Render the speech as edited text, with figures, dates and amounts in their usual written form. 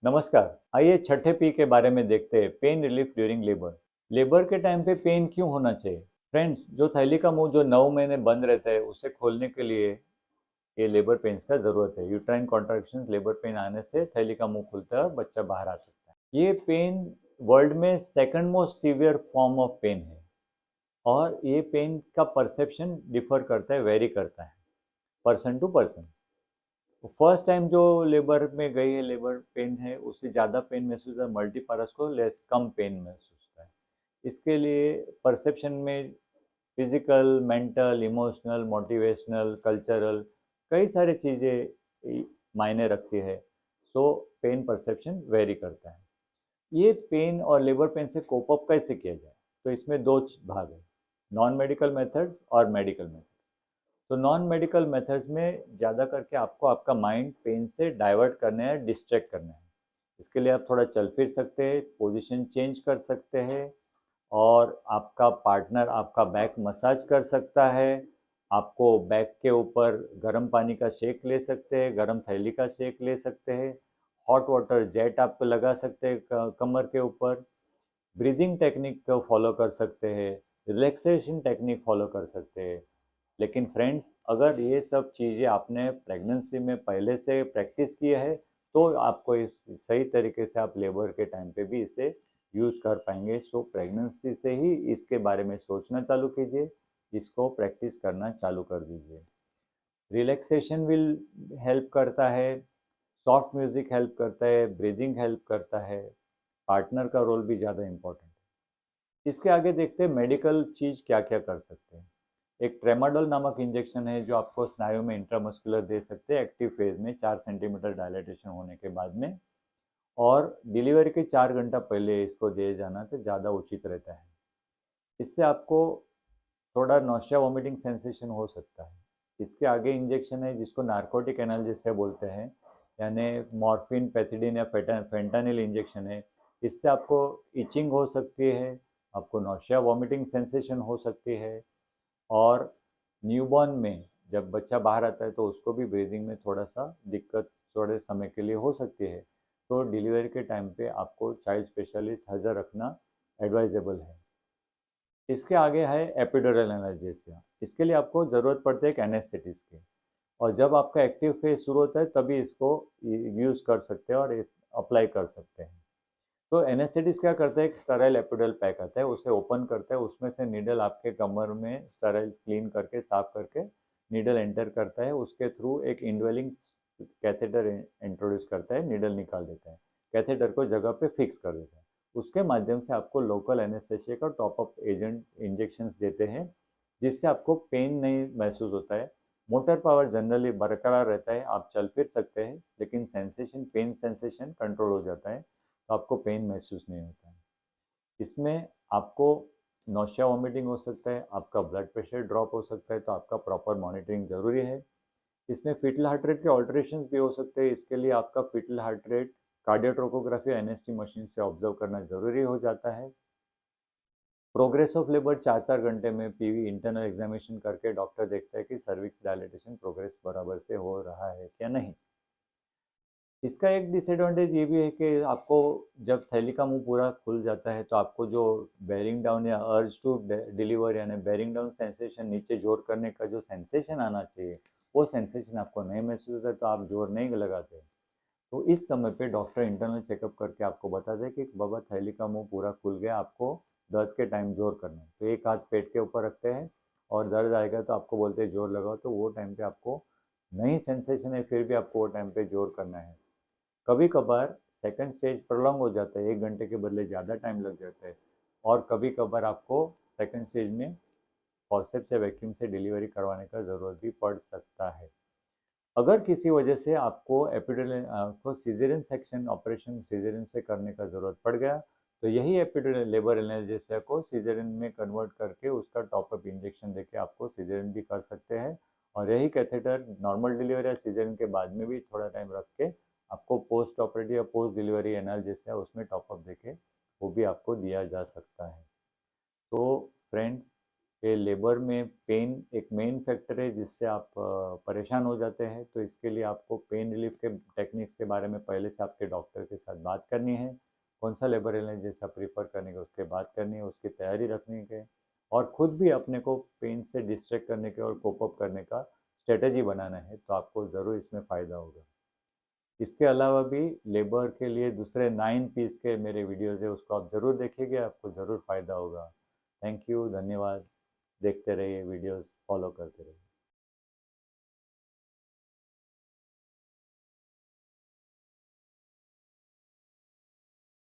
नमस्कार। आइए छठे पी के बारे में देखते हैं, pain relief during labour. Labour के टाइम पे पेन क्यों होना चाहिए? फ्रेंड्स, जो थैली का मुंह जो 9 महीने बंद रहता है उसे खोलने के लिए ये लेबर पेन्स का जरूरत है। यूट्राइन कॉन्ट्रैक्शन लेबर पेन आने से थैली का मुंह खुलता है और बच्चा बाहर आ सकता है। ये पेन वर्ल्ड में second most severe form of pain है और ये पेन का परसेप्शन डिफर करता है, वेरी करता है person to person. First time जो लेबर में गई है, लेबर पेन है, उससे ज़्यादा पेन महसूस है, मल्टीपारस को लेस कम पेन महसूस होता है। इसके लिए परसेप्शन में physical, mental, emotional, motivational, cultural कई सारी चीज़ें मायने रखती है। सो पेन परसेप्शन वेरी करता है। ये पेन और लेबर पेन से कोप अप कैसे किया जाए? तो इसमें दो भाग है, नॉन मेडिकल मेथड्स और मेडिकल मेथड्स। तो नॉन मेडिकल मेथड्स में ज़्यादा करके आपको आपका माइंड पेन से डाइवर्ट करना है, डिस्ट्रैक्ट करना है। इसके लिए आप थोड़ा चल फिर सकते हैं, पोजीशन चेंज कर सकते हैं, और आपका पार्टनर आपका बैक मसाज कर सकता है। आपको बैक के ऊपर गर्म पानी का शेक ले सकते हैं, गर्म थैली का शेक ले सकते हैं, हॉट वाटर जेट आपको लगा सकते हैं कमर के ऊपर। ब्रीदिंग टेक्निक को फॉलो कर सकते हैं, रिलैक्सेशन टेक्निक फॉलो कर सकते हैं। लेकिन फ्रेंड्स, अगर ये सब चीज़ें आपने प्रेगनेंसी में पहले से प्रैक्टिस की है तो आपको इस सही तरीके से आप लेबर के टाइम पे भी इसे यूज़ कर पाएंगे। सो प्रेगनेंसी से ही इसके बारे में सोचना चालू कीजिए, इसको प्रैक्टिस करना चालू कर दीजिए। रिलैक्सेशन विल हेल्प करता है, सॉफ्ट म्यूजिक हेल्प करता है, ब्रीदिंग हेल्प करता है, पार्टनर का रोल भी ज़्यादा इम्पोर्टेंट है। इसके आगे देखते हैं मेडिकल चीज़ क्या क्या कर सकते हैं। एक ट्रेमाडोल नामक इंजेक्शन है जो आपको स्नायु में इंट्रामस्कुलर दे सकते हैं एक्टिव फेज में 4 सेंटीमीटर डायलेटेशन होने के बाद में, और डिलीवरी के 4 घंटा पहले इसको दिए जाना तो ज़्यादा उचित रहता है। इससे आपको थोड़ा नौशिया वॉमिटिंग सेंसेशन हो सकता है। इसके आगे इंजेक्शन है जिसको नार्कोटिक एनाल्जेसिया बोलते हैं, यानी मॉर्फिन, पैथिडीन या फेंटानिल इंजेक्शन है। इससे आपको इचिंग हो सकती है, आपको नौशिया वॉमिटिंग सेंसेशन हो सकती है, और न्यूबॉर्न में जब बच्चा बाहर आता है तो उसको भी ब्रीदिंग में थोड़ा सा दिक्कत थोड़े समय के लिए हो सकती है। तो डिलीवरी के टाइम पे आपको चाइल्ड स्पेशलिस्ट हाजिर रखना एडवाइजेबल है। इसके आगे है एपिड्यूरल एनाल्जेसिया। इसके लिए आपको ज़रूरत पड़ती है एक एनेस्थेटिस्ट की, और जब आपका एक्टिव फेज शुरू होता है तभी इसको यूज़ कर सकते हैं और अप्लाई कर सकते हैं। तो एनेस्थेटिस्ट क्या करता है, एक स्टराइल एपिडल पैक आता है, उसे ओपन करता है, उसमें से नीडल आपके कमर में स्टराइल क्लीन करके साफ करके नीडल एंटर करता है, उसके थ्रू एक इनवेलिंग कैथेटर इंट्रोड्यूस करता है, नीडल निकाल देता है, कैथेटर को जगह पे फिक्स कर देता है। उसके माध्यम से आपको लोकल एनेस्थेसिया का टॉप अप एजेंट इंजेक्शंस देते हैं, जिससे आपको पेन नहीं महसूस होता है। मोटर पावर जनरली बरकरार रहता है, आप चल फिर सकते हैं, लेकिन सेंसेशन, पेन सेंसेशन कंट्रोल हो जाता है, तो आपको पेन महसूस नहीं होता है। इसमें आपको नौशिया वॉमिटिंग हो सकता है, आपका ब्लड प्रेशर ड्रॉप हो सकता है, तो आपका प्रॉपर मॉनिटरिंग जरूरी है। इसमें फीटल हार्ट रेट के ऑल्टरेशन भी हो सकते हैं, इसके लिए आपका fetal heart rate cardiotocography NST machine से ऑब्जर्व करना जरूरी हो जाता है। प्रोग्रेस ऑफ लेबर 4 4 घंटे में पीवी इंटरनल एग्जामिनेशन करके डॉक्टर देखता है कि सर्विक्स डायलेटेशन प्रोग्रेस बराबर से हो रहा है क्या नहीं। इसका एक डिसएडवांटेज ये भी है कि आपको जब थैली का मुंह पूरा खुल जाता है तो आपको जो बेरिंग डाउन या अर्ज टू डिलीवर यानी बेरिंग डाउन सेंसेशन, नीचे जोर करने का जो सेंसेशन आना चाहिए, वो सेंसेशन आपको नहीं महसूस होता, तो आप जोर नहीं लगाते। तो इस समय पे डॉक्टर इंटरनल चेकअप करके आपको बता दे कि बाबा थैली का मुंह पूरा खुल गया, आपको दर्द के टाइम जोर करना है, तो एक हाथ पेट के ऊपर रखते हैं, और दर्द आएगा तो आपको बोलते हैं जोर लगाओ, तो वो टाइम पे आपको नहीं सेंसेशन है फिर भी आपको वो टाइम पे जोर करना है। कभी कभार सेकंड स्टेज प्रोलॉन्ग हो जाता है, 1 घंटे के बदले ज़्यादा टाइम लग जाता है, और कभी कभार आपको सेकंड स्टेज में फॉरसेप्स या वैक्यूम से डिलीवरी करवाने का ज़रूरत भी पड़ सकता है। अगर किसी वजह से आपको एपिड्यूरल को सीजरियन सेक्शन ऑपरेशन सीजरियन से करने का ज़रूरत पड़ गया, तो यही एपिड्यूरल लेबर एनाल्जेसिया को सीजरियन में कन्वर्ट करके उसका टॉपअप इंजेक्शन देके आपको सीजरियन भी कर सकते हैं, और यही कैथेटर नॉर्मल डिलीवरी या सीजरियन के बाद में भी थोड़ा टाइम रख के आपको पोस्ट ऑपरेटिव या पोस्ट डिलीवरी एनाल्जेसिया उसमें टॉपअप देके वो भी आपको दिया जा सकता है। तो फ्रेंड्स, कि लेबर में पेन एक मेन फैक्टर है जिससे आप परेशान हो जाते हैं। तो इसके लिए आपको पेन रिलीफ के टेक्निक्स के बारे में पहले से आपके डॉक्टर के साथ बात करनी है, कौन सा लेबर एनाल्जेसिक प्रीफर करने का उसके बात करनी है, उसकी तैयारी रखने के, और खुद भी अपने को पेन से डिस्ट्रैक्ट करने के और कोप अप करने का स्ट्रेटेजी बनाना है, तो आपको ज़रूर इसमें फ़ायदा होगा। इसके अलावा भी लेबर के लिए दूसरे 9 पीस के मेरे वीडियोज़ है, उसको आप ज़रूर देखिएगा, आपको ज़रूर फ़ायदा होगा। थैंक यू, धन्यवाद। देखते रहिए वीडियोस, फॉलो करते रहिए।